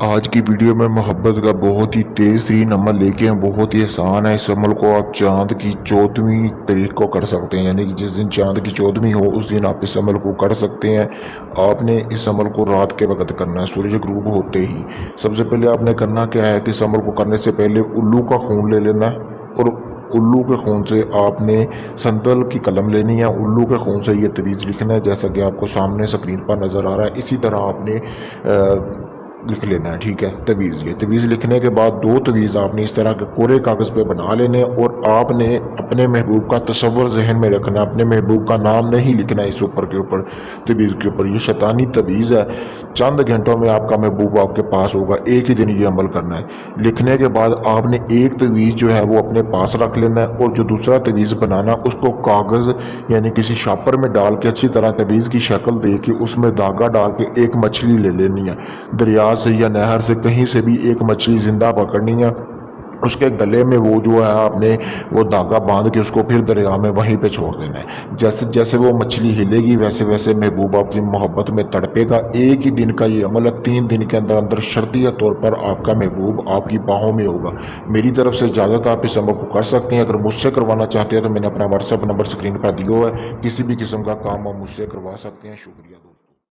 آج کی ویڈیو میں محبت کا بہت ہی تیز ترین عمل لے کے ہیں، بہت ہی آسان ہے۔ اس عمل کو آپ چاند کی 14ویں تاریخ کو کر سکتے ہیں، یعنی کہ جس دن چاند کی 14ویں ہو اس دن آپ اس عمل کو کر سکتے ہیں۔ آپ نے اس عمل کو رات کے وقت کرنا ہے، سورج غروب ہوتے ہی۔ سب سے پہلے آپ نے کرنا کیا ہے کہ اس عمل کو کرنے سے پہلے الو کا خون لے لینا ہے، اور الو کے خون سے آپ نے سندل کی قلم لینی ہے۔ الو کے خون سے یہ تویز لکھنا ہے، جیسا کہ آپ کو سامنے سکرین پر نظر آ رہا ہے۔ اسی طرح آپ نے لکھ لینا ہے، ٹھیک ہے۔ یہ تویز لکھنے کے بعد دو تویز آپ نے اس طرح کے کورے کاغذ پہ بنا لینے، اور آپ نے اپنے محبوب کا تصور ذہن میں رکھنا ہے۔ اپنے محبوب کا نام نہیں لکھنا ہے اس اوپر کے اوپر، تویز کے اوپر۔ یہ شیطانی تویز ہے، چند گھنٹوں میں آپ کا محبوب آپ کے پاس ہوگا۔ ایک ہی دن یہ عمل کرنا ہے۔ لکھنے کے بعد آپ نے ایک تویز جو ہے وہ اپنے پاس رکھ لینا ہے، اور جو دوسرا تویز بنانا اس کو کاغذ یعنی کسی شاپر میں ڈال کے اچھی طرح تویز کی شکل دے کے اس میں دھاگا ڈال کے ایک مچھلی لے لینی ہے۔ دریا سے یا نہر سے کہیں سے بھی ایک مچھلی زندہ پکڑنی ہے، اس کے گلے میں وہ جو ہے آپ نے وہ دھاگا باندھ کے اس کو پھر دریا میں وہیں پہ چھوڑ دینا ہے۔ جیسے جیسے وہ مچھلی ہلے گی ویسے ویسے محبوب آپ کی محبت میں تڑپے گا۔ ایک ہی دن کا یہ عمل ہے، 3 دن کے اندر اندر شرطیہ طور پر آپ کا محبوب آپ کی باہوں میں ہوگا۔ میری طرف سے اجازت، آپ اس عمل کو کر سکتے ہیں۔ اگر مجھ سے کروانا چاہتے ہیں تو میں نے اپنا واٹس ایپ نمبر اسکرین پر دیا ہوا ہے، کسی بھی قسم کا کام آپ مجھ سے کروا سکتے ہیں۔ شکریہ دوستو۔